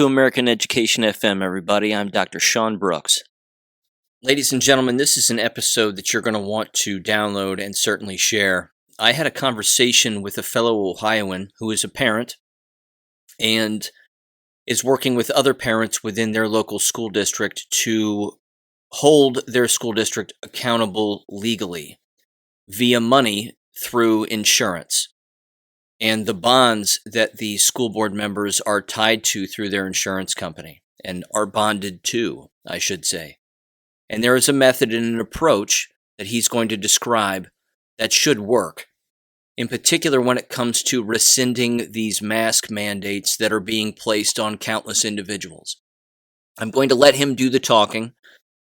to American Education FM, everybody. I'm Dr. Sean Brooks. Ladies and gentlemen, this is an episode that you're going to want to download and certainly share. I had a conversation with a fellow Ohioan who is a parent and is working with other parents within their local school district to hold their school district accountable legally via money through insurance and the bonds that the school board members are tied to through their insurance company and are bonded to, I should say. And there is a method and an approach that he's going to describe that should work, in particular when it comes to rescinding these mask mandates that are being placed on countless individuals. I'm going to let him do the talking.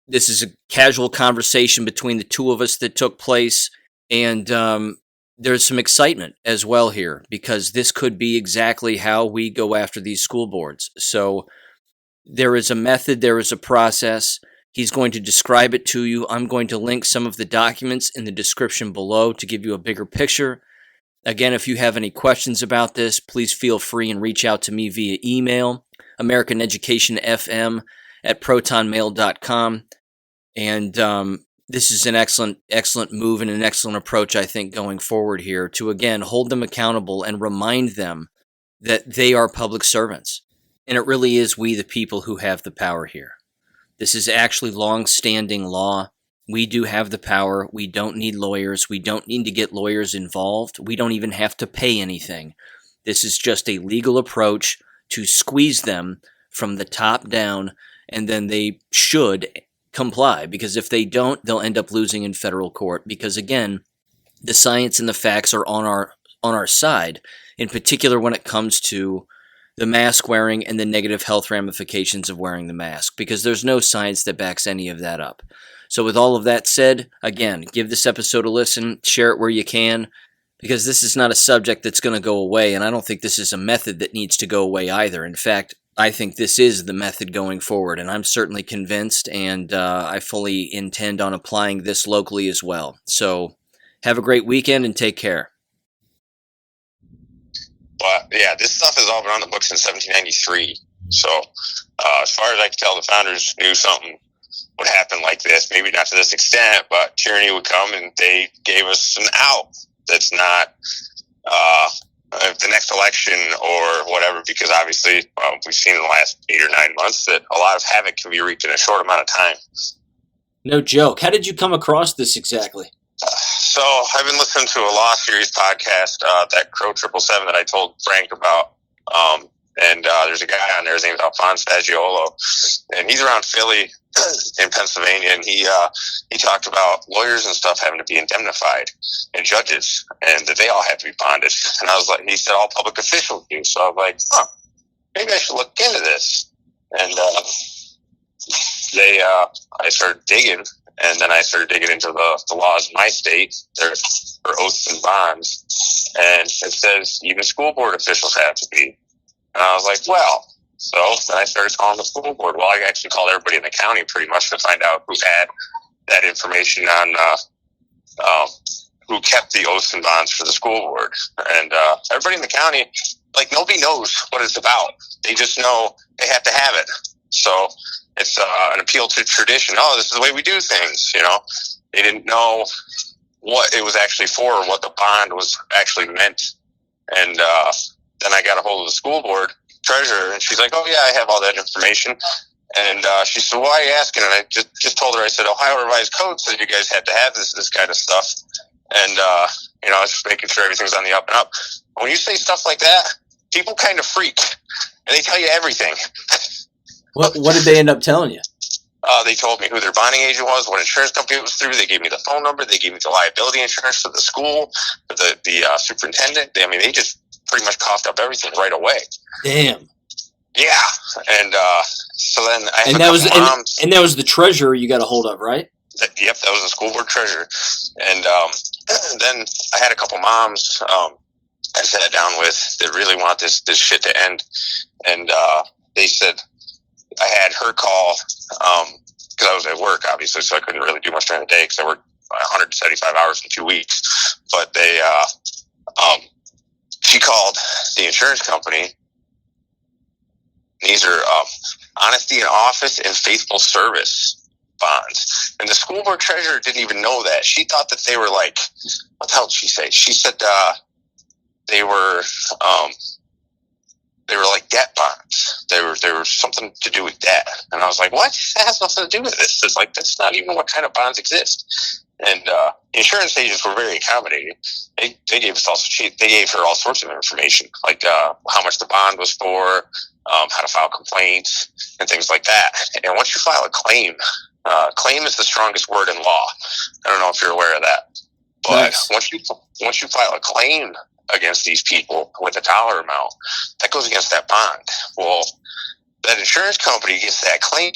This is a casual conversation between the two of us that took place, and there's some excitement as well here because this could be exactly how we go after these school boards. So there is a method, there is a process. He's going to describe it to you. I'm going to link some of the documents in the description below to give you a bigger picture. Again, if you have any questions about this, please feel free and reach out to me via email, americaneducationfm@protonmail.com. And this is an excellent move and an excellent approach, I think, going forward here to, again, hold them accountable and remind them that they are public servants. And it really is we, the people, who have the power here. This is actually long-standing law. We do have the power. We don't need lawyers. We don't need to get lawyers involved. We don't even have to pay anything. This is just a legal approach to squeeze them from the top down, and then they should comply, because if they don't, they'll end up losing in federal court because, again, the science and the facts are on our side, in particular when it comes to the mask wearing and the negative health ramifications of wearing the mask, because there's no science that backs any of that up. So with all of that said, again, give this episode a listen, share it where you can, because this is not a subject that's going to go away, and I don't think this is a method that needs to go away either. In fact, I think this is the method going forward, and I'm certainly convinced, and I fully intend on applying this locally as well. So have a great weekend and take care. But yeah, this stuff has all been on the books since 1793. So as far as I can tell, the founders knew something would happen like this. Maybe not to this extent, but tyranny would come, and they gave us an out that's not the next election or whatever, because obviously we've seen in the last 8 or 9 months that a lot of havoc can be wreaked in a short amount of time. No joke. How did you come across this exactly? So I've been listening to a Law Series podcast, that Crow 777 that I told Frank about. And there's a guy on there, his name's Alphonse Fagiolo, and he's around Philly in Pennsylvania, and he talked about lawyers and stuff having to be indemnified, and judges, and that they all have to be bonded. And I was like, he said all public officials do. So I was like, maybe I should look into this. And I started digging, and then I started digging into the laws in my state. There's for oaths and bonds, and it says even school board officials have to be. And I was like, well, so then I started calling the school board. Well, I actually called everybody in the county pretty much to find out who had that information on who kept the oaths and bonds for the school board. And everybody in the county, like, nobody knows what it's about. They just know they have to have it. So it's an appeal to tradition. Oh, this is the way we do things, you know. They didn't know what it was actually for or what the bond was actually meant. And then I got a hold of the school board treasurer, and she's like, oh, yeah, I have all that information. And she said, why are you asking? And I just told her, I said, Ohio Revised Code said you guys had to have this kind of stuff. And, you know, I was just making sure everything's on the up and up. When you say stuff like that, people kind of freak, and they tell you everything. What did they end up telling you? They told me who their bonding agent was, what insurance company it was through. They gave me the phone number. They gave me the liability insurance for the school, for the superintendent. They just pretty much coughed up everything right away. Damn. Yeah. And so then I had moms. And that was the treasurer you got a hold of, right? Yep, that was the school board treasurer. And then I had a couple moms I sat down with that really want this shit to end. And they said, I had her call because I was at work, obviously, so I couldn't really do much during the day because I worked 175 hours in 2 weeks. But they, she called the insurance company These are honesty in office and faithful service bonds. And the school board treasurer didn't even know that. She thought that they were like, what the hell did she say? She said they were like debt bonds. They were something to do with debt. And I was like, what? That has nothing to do with this. It's like, that's not even what kind of bonds exist. And insurance agents were very accommodating. They gave her all sorts of information, like how much the bond was for, how to file complaints, and things like that. And once you file a claim, claim is the strongest word in law. I don't know if you're aware of that, but Nice. once you file a claim against these people with a dollar amount, that goes against that bond. Well, that insurance company gets that claim,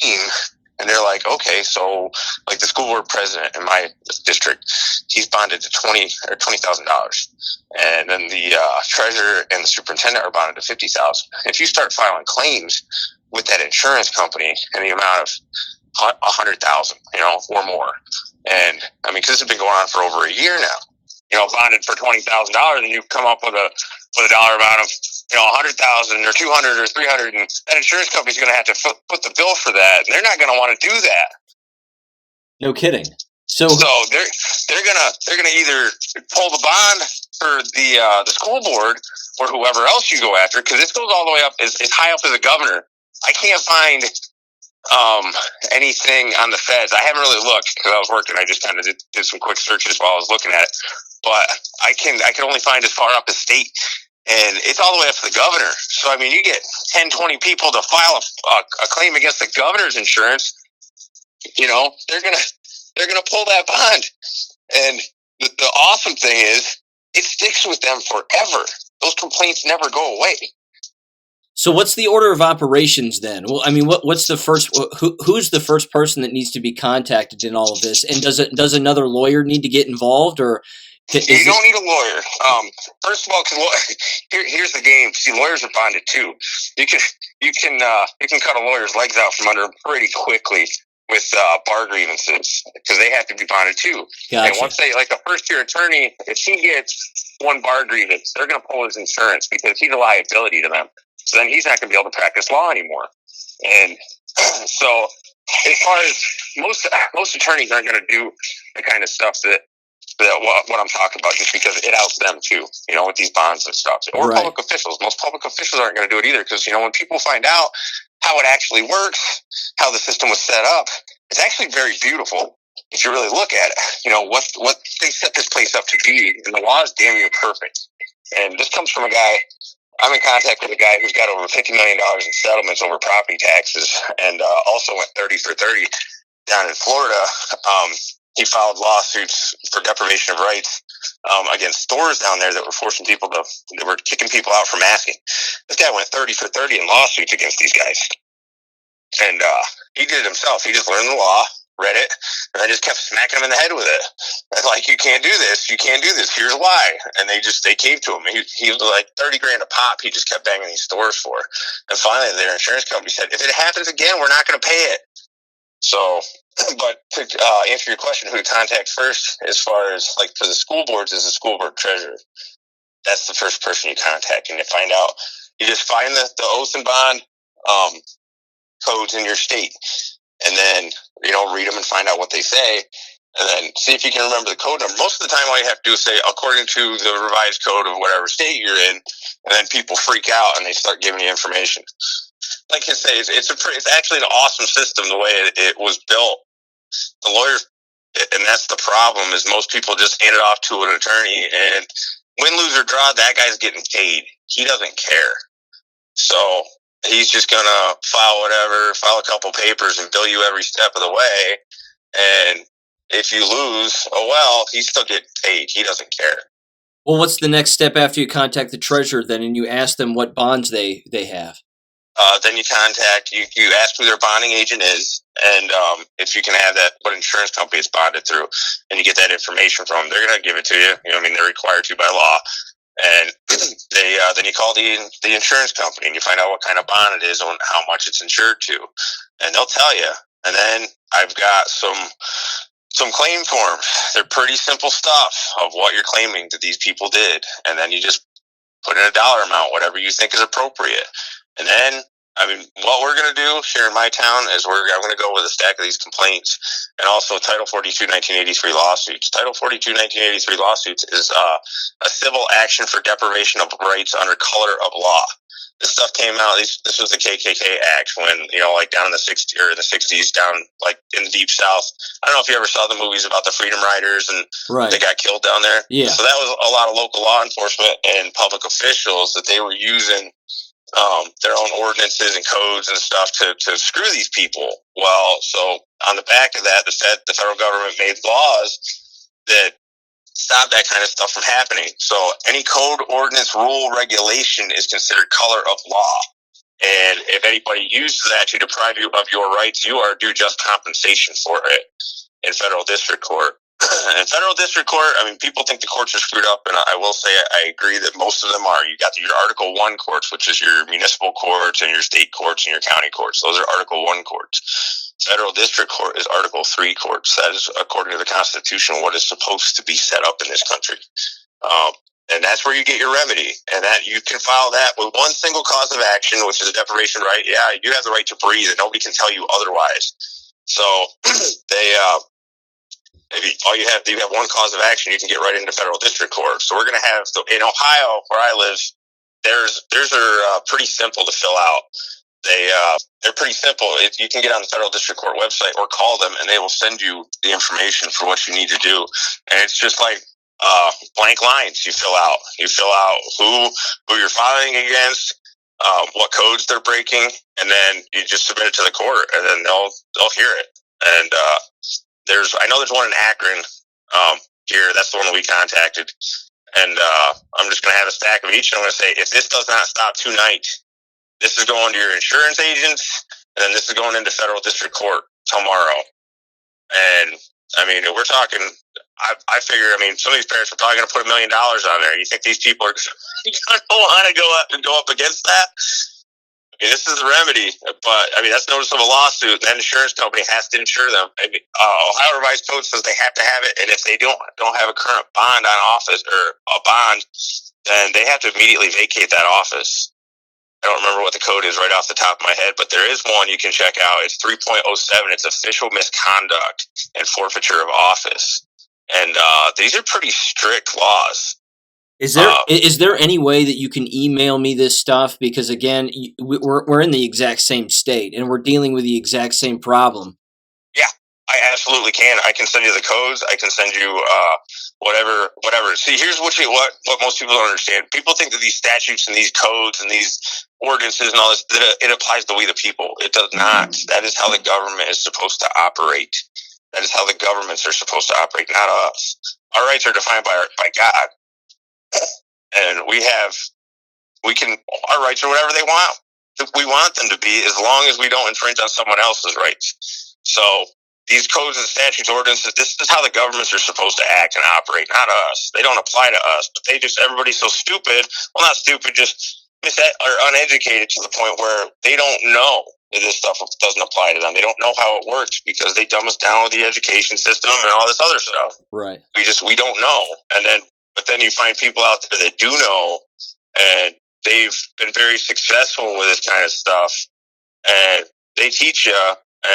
and they're like, okay, so like the school board president in my district, he's bonded to $20,000, and then the treasurer and the superintendent are bonded to $50,000. If you start filing claims with that insurance company in the amount of $100,000, or more, and I mean, because this has been going on for over a year now, bonded for $20,000, and you come up with a dollar amount of $100,000 or $200,000 or $300,000, and that insurance company's going to have to put the bill for that, and they're not going to want to do that. No kidding. So they're gonna either pull the bond for the school board or whoever else you go after, because this goes all the way up as high up as the governor. I can't find anything on the feds. I haven't really looked because I was working. I just kind of did some quick searches while I was looking at it, but I can only find as far up as state. And it's all the way up to the governor. So, I mean, you get 10, 20 people to file a claim against the governor's insurance. They're gonna pull that bond. And the awesome thing is, it sticks with them forever. Those complaints never go away. So what's the order of operations then? Well, I mean, what's the first? Who's the first person that needs to be contacted in all of this? And does another lawyer need to get involved, or you don't need a lawyer? First of all, because here's the game. See, lawyers are bonded too. You can cut a lawyer's legs out from under them pretty quickly with bar grievances, because they have to be bonded too. Gotcha. And once like a first year attorney, if he gets one bar grievance, they're going to pull his insurance because he's a liability to them. So then he's not going to be able to practice law anymore. And so, as far as most attorneys aren't going to do the kind of stuff that what I'm talking about, just because it outs them too, with these bonds and stuff. Or Right. public officials. Most public officials aren't going to do it either, because when people find out how it actually works, how the system was set up, it's actually very beautiful if you really look at it. What they set this place up to be, and the law is damn near perfect. And this comes from a guy. I'm in contact with a guy who's got over $50 million in settlements over property taxes, and also went 30 for 30 down in Florida. He filed lawsuits for deprivation of rights against stores down there that were forcing people that were kicking people out for masking. This guy went 30 for 30 in lawsuits against these guys. And he did it himself. He just learned the law, read it, and then just kept smacking him in the head with it. And like, you can't do this. You can't do this. Here's why. And they caved to him. He was like $30,000 a pop. He just kept banging these stores for. And finally, their insurance company said, if it happens again, we're not going to pay it. So, but to answer your question, who to contact first, as far as like for the school boards, is the school board treasurer. That's the first person you contact, and you find out. You just find the oath and bond codes in your state, and then read them and find out what they say, and then see if you can remember the code number. Most of the time, all you have to do is say, according to the revised code of whatever state you're in, and then people freak out and they start giving you information. Like I say, it's actually an awesome system the way it was built. The lawyers, and that's the problem, is most people just hand it off to an attorney, and win, lose, or draw, that guy's getting paid. He doesn't care. So he's just going to file a couple papers and bill you every step of the way. And if you lose, oh well, he's still getting paid. He doesn't care. Well, what's the next step after you contact the treasurer then, and you ask them what bonds they have? Then you ask who their bonding agent is, and if you can have that, what insurance company it's bonded through, and you get that information from them, they're going to give it to you. They're required to by law. And then you call the insurance company, and you find out what kind of bond it is and how much it's insured to, and they'll tell you. And then I've got some claim forms. They're pretty simple stuff of what you're claiming that these people did, and then you just put in a dollar amount, whatever you think is appropriate. And then I mean, what we're going to do here in my town is I'm going to go with a stack of these complaints and also Title 42 1983 lawsuits. Title 42 1983 lawsuits is a civil action for deprivation of rights under color of law. This stuff came out. This was the KKK Act when, like down in the 60s or the 60s, down like in the Deep South. I don't know if you ever saw the movies about the Freedom Riders and they got killed down there. Yeah. So that was a lot of local law enforcement and public officials that they were using their own ordinances and codes and stuff to screw these people. Well, so on the back of that, the federal government made laws that stop that kind of stuff from happening. So any code, ordinance, rule, regulation is considered color of law. And if anybody uses that to deprive you of your rights, you are due just compensation for it in federal district court. In federal district court, I mean, people think the courts are screwed up, and I will say I agree that most of them are. You got your Article 1 courts, which is your municipal courts and your state courts and your county courts. Those are Article 1 courts. Federal district court is Article 3 courts. That is, according to the Constitution, what is supposed to be set up in this country. And that's where you get your remedy. And that you can file that with one single cause of action, which is a deprivation right. Yeah, you have the right to breathe, and nobody can tell you otherwise. So you have one cause of action, you can get right into federal district court. So we're going to have, in Ohio, where I live, theirs are pretty simple to fill out. They're pretty simple. You can get on the federal district court website or call them, and they will send you the information for what you need to do. And it's just like blank lines you fill out. You fill out who you're filing against, what codes they're breaking, and then you just submit it to the court, and then they'll hear it. And I know there's one in Akron here. That's the one that we contacted. And I'm just going to have a stack of each. And I'm going to say, if this does not stop tonight, this is going to your insurance agents, and then this is going into federal district court tomorrow. And, I mean, we're talking, I figure, I mean, some of these parents are probably going to put $1 million on there. You think these people are going to want to go up against that? I mean, this is the remedy, but I mean, that's notice of a lawsuit. That insurance company has to insure them. I mean, Ohio Revised Code says they have to have it, and if they don't have a current bond on office or a bond, then they have to immediately vacate that office. I don't remember what the code is right off the top of my head, but there is one you can check out. It's 3.07. It's official misconduct and forfeiture of office, and these are pretty strict laws. Is there any way that you can email me this stuff? Because again, we're in the exact same state and we're dealing with the exact same problem. Yeah, I absolutely can. I can send you the codes. I can send you whatever. See, here's what most people don't understand. People think that these statutes and these codes and these ordinances and all this, that it applies to we the people. It does not. That is how the government is supposed to operate. That is how the governments are supposed to operate, not us. Our rights are defined by God. And our rights are whatever they want. We want them to be, as long as we don't infringe on someone else's rights. So these codes and statutes, ordinances, this is how the governments are supposed to act and operate, not us. They don't apply to us, but everybody's so stupid. Well, not stupid, just uneducated to the point where they don't know that this stuff doesn't apply to them. They don't know how it works because they dumb us down with the education system and all this other stuff. Right. We don't know. But then you find people out there that do know, and they've been very successful with this kind of stuff, and they teach you,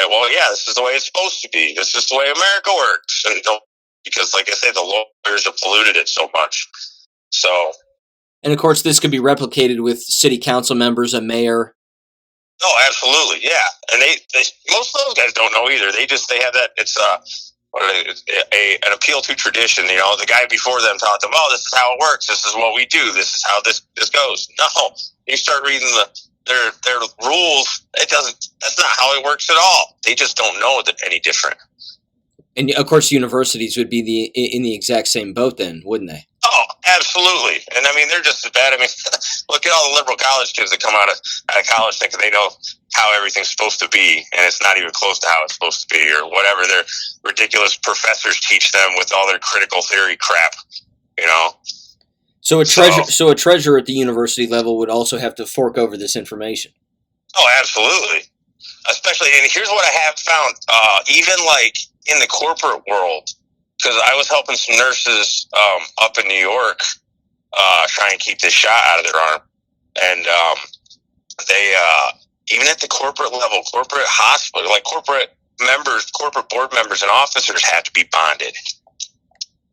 well, yeah, this is the way it's supposed to be. This is the way America works. And because, like I said, the lawyers have polluted it so much. So, and of course, this could be replicated with city council members, a mayor. Oh, absolutely, yeah. And they most of those guys don't know either. They have that. It's an appeal to tradition. The guy before them taught them, oh, this is how it works. This is what we do. This is how this goes. No, you start reading their rules. That's not how it works at all. They just don't know that any different. And of course, universities would be in the exact same boat then, wouldn't they? Oh, absolutely. And I mean, they're just as bad. I mean, look at all the liberal college kids that come out of college thinking they know how everything's supposed to be, and it's not even close to how it's supposed to be, or whatever their ridiculous professors teach them with all their critical theory crap, So a treasurer at the university level would also have to fork over this information. Oh, absolutely. Especially, and here's what I have found, even like in the corporate world, because I was helping some nurses up in New York try and keep this shot out of their arm, and even at the corporate level, corporate hospital, like corporate members, corporate board members and officers have to be bonded.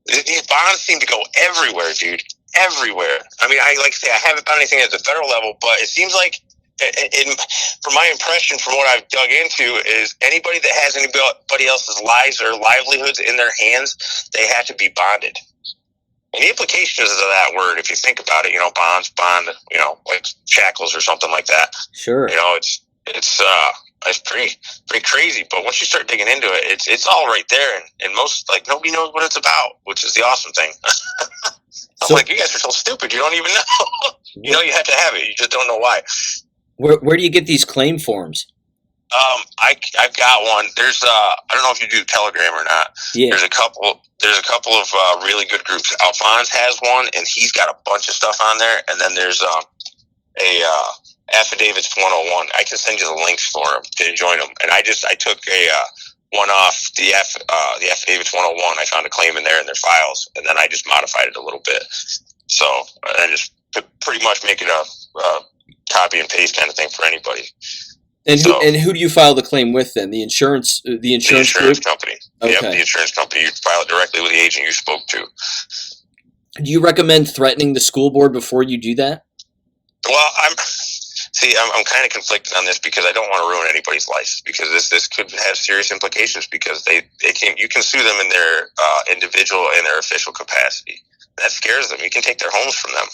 These bonds seem to go everywhere, dude. Everywhere. I mean, I like to say I haven't found anything at the federal level, but it seems like, from my impression, from what I've dug into, is anybody that has anybody else's lives or livelihoods in their hands, they have to be bonded. And the implications of that word, if you think about it, bonds, bond, like shackles or something like that. Sure. It's pretty crazy. But once you start digging into it, it's all right there, and most, like, nobody knows what it's about, which is the awesome thing. I'm like, you guys are so stupid. You don't even know. You have to have it. You just don't know why. Where do you get these claim forms? I've got one. There's I don't know if you do Telegram or not. Yeah. There's a couple of really good groups. Alphonse has one, and he's got a bunch of stuff on there. And then there's a Affidavits 101. I can send you the links for them to join them. And I took a one off the Affidavits 101. I found a claim in there in their files, and then I just modified it a little bit. So I just pretty much make it a copy and paste kind of thing for anybody. And who do you file the claim with then? The insurance group? Company. Okay. Yep, the insurance company. You file it directly with the agent you spoke to. Do you recommend threatening the school board before you do that? Well, I'm kind of conflicted on this because I don't want to ruin anybody's life, because this could have serious implications, because you can sue them in their individual and their official capacity. That scares them. You can take their homes from them,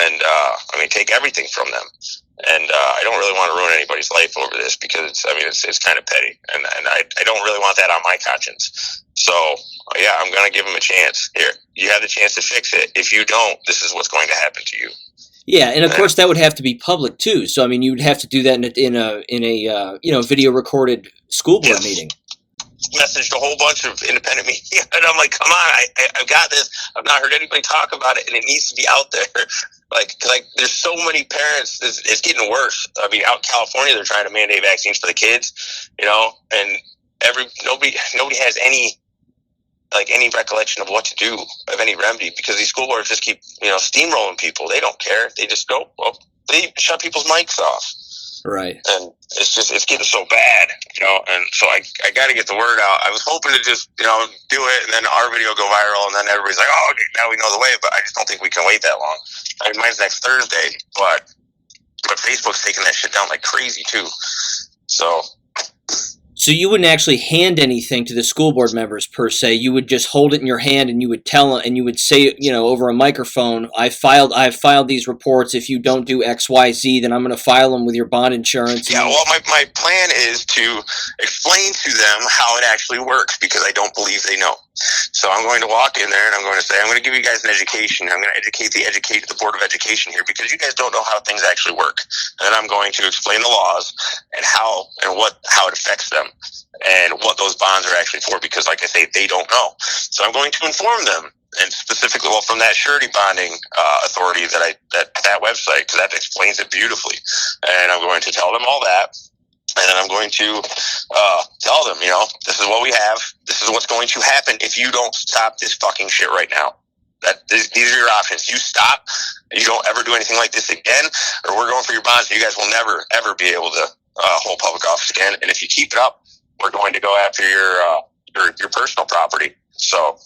and take everything from them. And I don't really want to ruin anybody's life over this, because it's kind of petty, and I don't really want that on my conscience. So yeah, I'm going to give them a chance. Here, you have the chance to fix it. If you don't, this is what's going to happen to you. Yeah, and of course that would have to be public too. So you'd have to do that in a video recorded school board meeting. Messaged a whole bunch of independent media, and I'm like, come on, I've got this. I've not heard anybody talk about it, and it needs to be out there. Like there's so many parents. It's getting worse. Out in California, they're trying to mandate vaccines for the kids, and nobody has any recollection of what to do, of any remedy, because these school boards just keep steamrolling people. They don't care. They just go, well, they shut people's mics off. Right. And it's getting so bad, and so I got to get the word out. I was hoping to just, do it, and then our video go viral, and then everybody's like, oh, okay, now we know the way, but I just don't think we can wait that long. Mine's next Thursday, but Facebook's taking that shit down like crazy too. So you wouldn't actually hand anything to the school board members per se. You would just hold it in your hand, and you would tell them, and you would say, over a microphone, I've filed these reports. If you don't do X, Y, Z, then I'm going to file them with your bond insurance. Yeah, well, my plan is to explain to them how it actually works, because I don't believe they know. So I'm going to walk in there, and I'm going to say, I'm going to give you guys an education. I'm going to educate the Board of Education here, because you guys don't know how things actually work. And then I'm going to explain the laws and how it affects them, and what those bonds are actually for, because like I say, they don't know. So I'm going to inform them, and specifically, from that surety bonding authority that website, because that explains it beautifully. And I'm going to tell them all that. And then I'm going to tell them, this is what we have. This is what's going to happen if you don't stop this fucking shit right now. These are your options. You stop, you don't ever do anything like this again, or we're going for your bonds. You guys will never, ever be able to hold public office again. And if you keep it up, we're going to go after your personal property. So,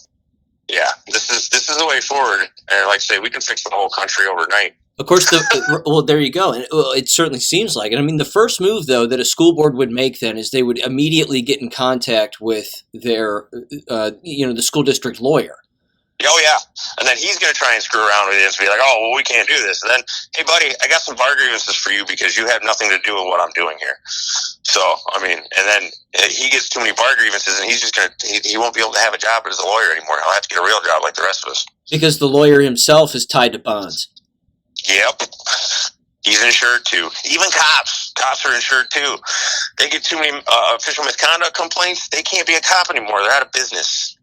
yeah, this is the way forward. And like I say, we can fix the whole country overnight. Of course, well, there you go. And it certainly seems like it. The first move, though, that a school board would make then is they would immediately get in contact with their, the school district lawyer. Oh, yeah. And then he's going to try and screw around with it and be like, oh, well, we can't do this. And then, hey, buddy, I got some bar grievances for you, because you have nothing to do with what I'm doing here. So, and then he gets too many bar grievances, and he's just going to, he won't be able to have a job as a lawyer anymore. He'll have to get a real job like the rest of us. Because the lawyer himself is tied to bonds. Yep. He's insured too. Even cops are insured too. They get too many official misconduct complaints. They can't be a cop anymore. They're out of business.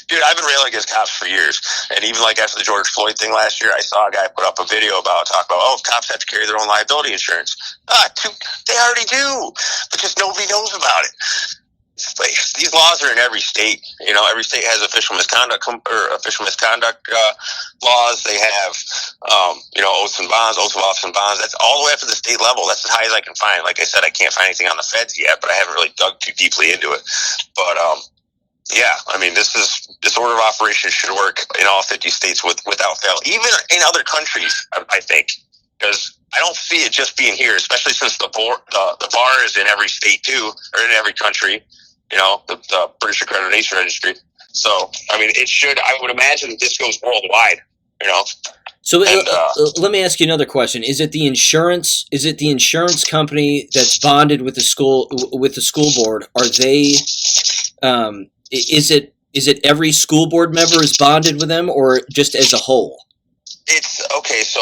Dude, I've been railing against cops for years. And even after the George Floyd thing last year, I saw a guy put up a video talk about, cops have to carry their own liability insurance. They already do, but just nobody knows about it. like these laws are in every state. Every state has official misconduct laws. They have, oaths and bonds, oaths of office and bonds. That's all the way up to the state level. That's as high as I can find. Like I said, I can't find anything on the feds yet, but I haven't really dug too deeply into it. But yeah, I mean, this order of operations should work in all 50 states without fail, even in other countries, I think, because I don't see it just being here, especially since the bar is in every state too, or in every country, the British Accreditation Registry. So, I mean, it should, I would imagine this goes worldwide, So let me ask you another question. Is it the insurance company that's bonded with the school board? Are they, is it every school board member is bonded with them, or just as a whole? It's okay. So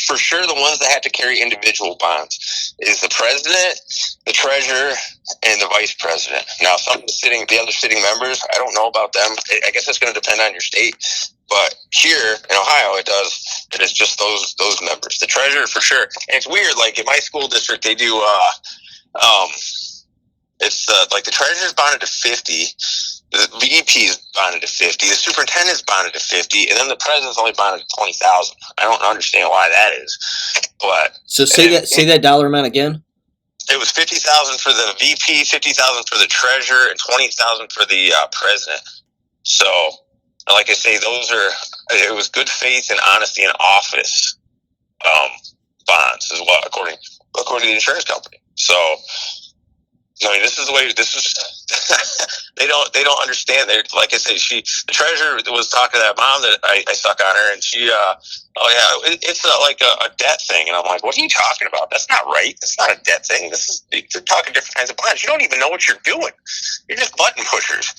for sure, the ones that have to carry individual bonds is the president, the treasurer, and the vice president. Now, the other sitting members, I don't know about them. I guess it's going to depend on your state. But here in Ohio, it does. It is just those members. The treasurer for sure. And it's weird. Like in my school district, they do. It's like the treasurer's bonded to 50. The VP is bonded to 50. The superintendent's bonded to 50, and then the president's only bonded to 20,000. I don't understand why that is. But so say that dollar amount again. It was 50,000 for the VP, 50,000 for the treasurer, and 20,000 for the president. So, like I say, it was good faith and honesty in office bonds as well, according to the insurance company. So, I mean, this is the way. They don't understand. Like I say, the treasurer was talking to that mom that I stuck on her, and she, it's like a debt thing, and I'm like, what are you talking about? That's not right. That's not a debt thing. They're talking different kinds of bonds. You don't even know what you're doing. You're just button pushers.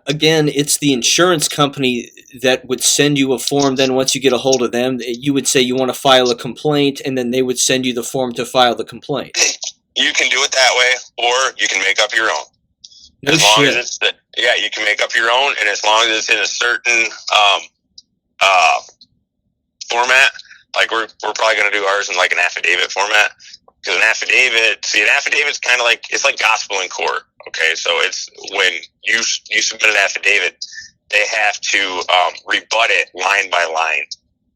Again, it's the insurance company that would send you a form. Then once you get a hold of them, you would say you want to file a complaint, and then they would send you the form to file the complaint. You can do it that way, or you can make up your own. No shit. You can make up your own, and as long as it's in a certain format, like we're probably going to do ours in like an affidavit format, because an affidavit's kind of like, it's like gospel in court. Okay, so it's when you submit an affidavit, they have to rebut it line by line.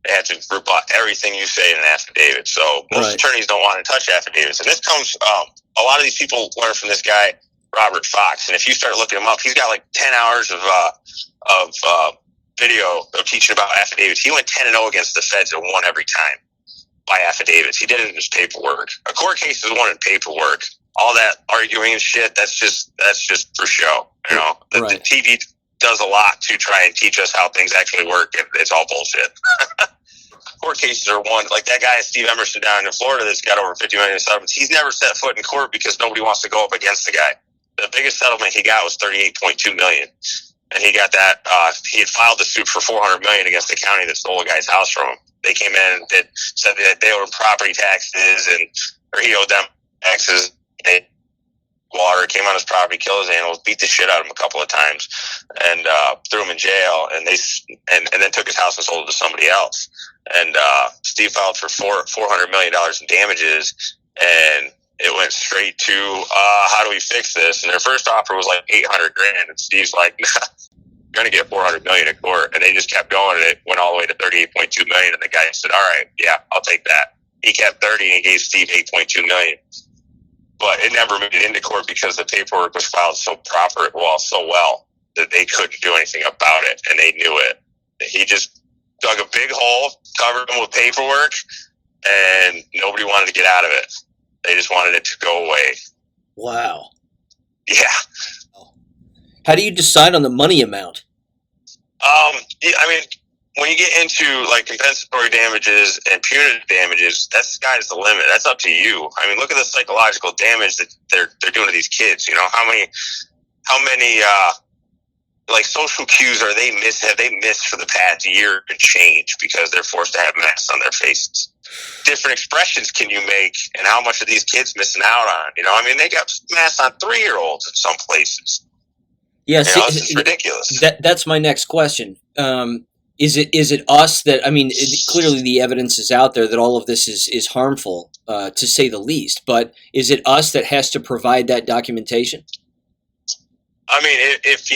They have to rebut everything you say in an affidavit. So most attorneys don't want to touch affidavits. And this comes, a lot of these people learn from this guy, Robert Fox. And if you start looking him up, he's got like 10 hours of video of teaching about affidavits. He went 10-0 against the feds and won every time by affidavits. He did it in his paperwork. A court case is won in paperwork. All that arguing and shit, that's just for show. The TV does a lot to try and teach us how things actually work, and it's all bullshit. Court cases are won. Like that guy, Steve Emerson, down in Florida that's got over 50 million in settlements. He's never set foot in court because nobody wants to go up against the guy. The biggest settlement he got was $38.2 million. And he got that, he had filed the suit for $400 million against the county that stole a guy's house from him. They came in and said that they owed property taxes, or he owed them taxes. Water came on his property, killed his animals, beat the shit out of him a couple of times, and threw him in jail. And then took his house and sold it to somebody else. And Steve filed for $400 million in damages, and it went straight to how do we fix this? And their first offer was like $800,000, and Steve's like, nah, you're gonna get $400 million in court. And they just kept going, and it went all the way to $38.2 million. And the guy said, all right, yeah, I'll take that. He kept 30, and he gave Steve $8.2 million. But it never made it into court because the paperwork was filed so well that they couldn't do anything about it, and they knew it. He just dug a big hole, covered them with paperwork, and nobody wanted to get out of it. They just wanted it to go away. Wow. Yeah. How do you decide on the money amount? I mean, when you get into like compensatory damages and punitive damages, that's sky's the limit. That's up to you. I mean, look at the psychological damage that they're doing to these kids. How many like social cues have they missed for the past year and change because they're forced to have masks on their faces? Different expressions can you make, and how much are these kids missing out on? I mean, they got masks on 3-year-olds in some places. Yeah, it's ridiculous. That's my next question. Is it us that, I mean, clearly the evidence is out there that all of this is harmful, to say the least, but is it us that has to provide that documentation? I mean, if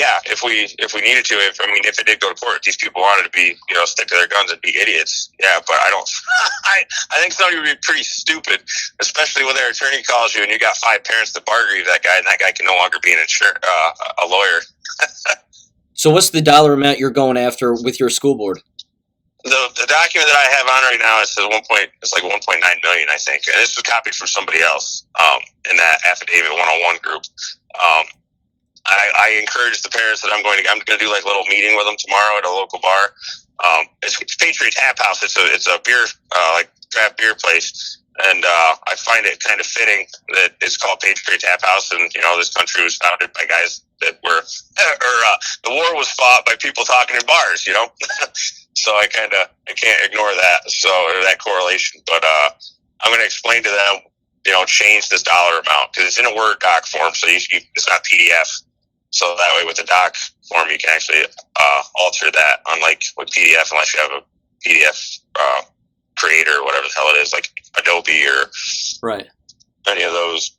we needed to, if it did go to court, if these people wanted to be, stick to their guns and be idiots, yeah. But I don't. I think somebody would be pretty stupid, especially when their attorney calls you and you got 5 parents that bar agree with that guy, and that guy can no longer be a lawyer. So what's the dollar amount you're going after with your school board? The document that I have on right now, it says it's like 1.9 million, I think, and this was copied from somebody else in that Affidavit 101 group. I encourage the parents that I'm going to do like a little meeting with them tomorrow at a local bar. It's Patriot Tap House. It's a beer like craft beer place, and I find it kind of fitting that it's called Patriot Tap House. And this country was founded by guys that were, the war was fought by people talking in bars. So I can't ignore that. So that correlation, but I'm going to explain to them, change this dollar amount because it's in a Word doc form, so it's not PDF. So that way, with the doc form, you can actually alter that. Unlike with PDF, unless you have a PDF creator or whatever the hell it is, like Adobe or right, any of those.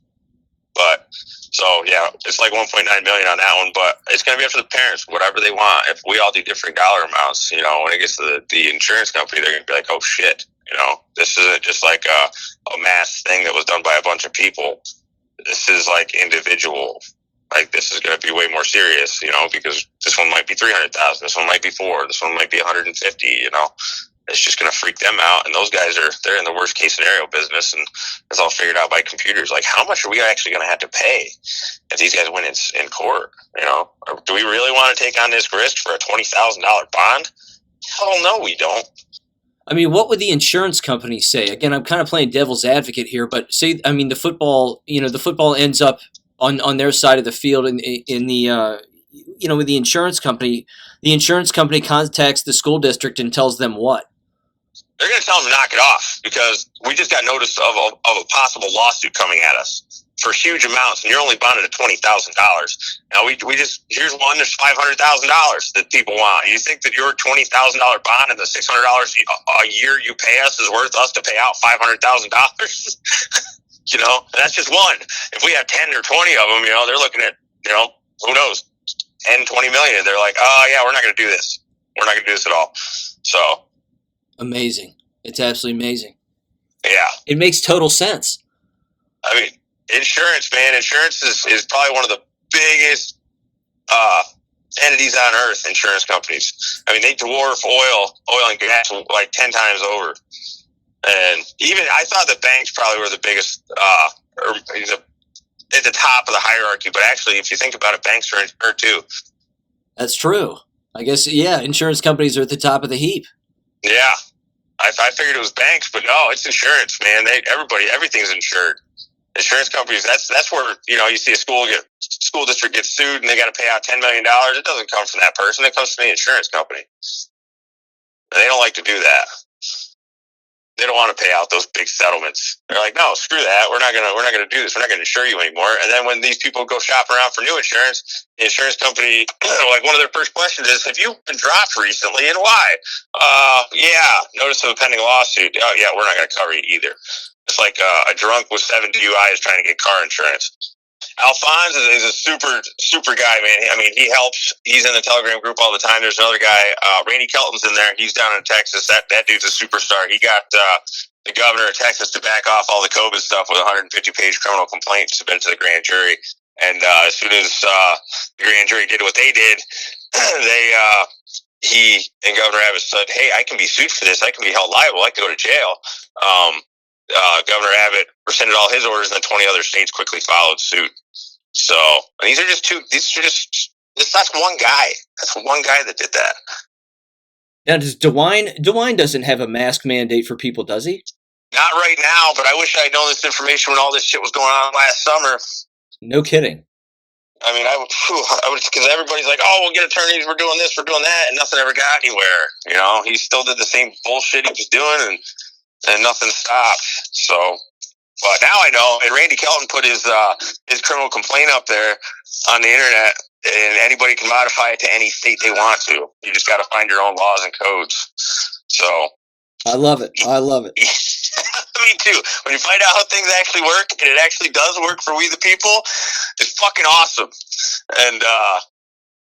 But so yeah, it's like 1.9 million on that one. But it's going to be up to the parents, whatever they want. If we all do different dollar amounts, when it gets to the insurance company, they're going to be like, oh shit, this isn't just like a mass thing that was done by a bunch of people. This is like individual. Like, this is going to be way more serious, because this one might be 300,000, this one might be 4, this one might be 150. It's just going to freak them out. And those guys they're in the worst case scenario business, and it's all figured out by computers. Like, how much are we actually going to have to pay if these guys win in court? Or do we really want to take on this risk for a $20,000 bond? Hell no, we don't. I mean, what would the insurance company say? Again, I'm kind of playing devil's advocate here, but say, I mean, the football ends up on their side of the field in the with the insurance company. The insurance company contacts the school district and tells them what? They're going to tell them to knock it off, because we just got notice of a possible lawsuit coming at us for huge amounts, and you're only bonded at $20,000. Now here's one. There's $500,000 that people want. You think that your $20,000 bond and the $600 a year you pay us is worth us to pay out $500,000? That's just one. If we have 10 or 20 of them, they're looking at, who knows, 10, 20 million. They're like, oh yeah, we're not going to do this. We're not going to do this at all. So. Amazing. It's absolutely amazing. Yeah. It makes total sense. I mean, insurance, man. Insurance is probably one of the biggest entities on earth, insurance companies. I mean, they dwarf oil and gas like 10 times over. And even I thought the banks probably were the biggest, or at the top of the hierarchy. But actually, if you think about it, banks are insured too. That's true. I guess, yeah, insurance companies are at the top of the heap. Yeah. I figured it was banks, but no, it's insurance, man. Everything's insured. Insurance companies, that's where, you see a school district gets sued and they got to pay out $10 million. It doesn't come from that person. It comes from the insurance company. And they don't like to do that. They don't want to pay out those big settlements. They're like, no, screw that. We're not gonna do this. We're not gonna insure you anymore. And then when these people go shop around for new insurance, the insurance company, like, one of their first questions is, have you been dropped recently and why? Yeah, notice of a pending lawsuit. Oh yeah, we're not gonna cover you either. It's like a drunk with 7 DUIs trying to get car insurance. Alphonse is a super guy, man. I mean, he helps. He's in the Telegram group all the time. There's another guy, Randy Kelton's in there. He's down in Texas. That dude's a superstar. He got the governor of Texas to back off all the COVID stuff with a 150-page criminal complaint submitted to the grand jury. And as soon as the grand jury did what they did, he and Governor Abbott said, hey, I can be sued for this. I can be held liable. I can go to jail. Governor Abbott rescinded all his orders, and then 20 other states quickly followed suit. So, and that's one guy. That's one guy that did that. Now, does DeWine doesn't have a mask mandate for people, does he? Not right now, but I wish I had known this information when all this shit was going on last summer. No kidding. I mean, I would, because everybody's like, oh, we'll get attorneys, we're doing this, we're doing that, and nothing ever got anywhere. He still did the same bullshit he was doing, and nothing stopped. So, but now I know. And Randy Kelton put his criminal complaint up there on the internet, and anybody can modify it to any state they want to. You just got to find your own laws and codes. So, I love it. I love it. Me too. When you find out how things actually work, and it actually does work for we the people, it's fucking awesome. And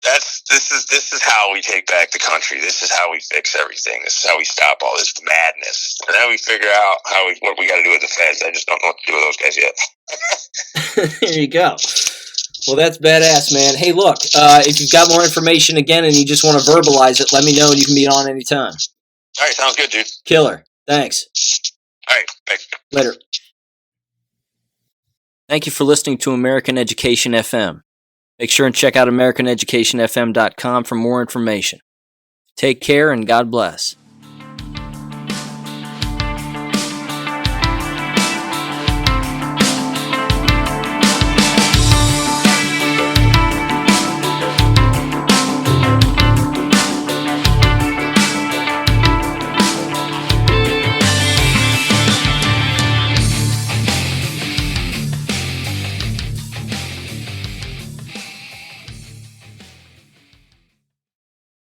this is how we take back the country. This is how we fix everything. This is how we stop all this madness. And then we figure out what we got to do with the feds. I just don't know what to do with those guys yet. There you go. Well, that's badass, man. Hey, look, if you've got more information again and you just want to verbalize it, let me know and you can be on anytime. All right, sounds good, dude. Killer. Thanks. All right, thanks. Later. Thank you for listening to American Education FM. Make sure and check out AmericanEducationFM.com for more information. Take care and God bless.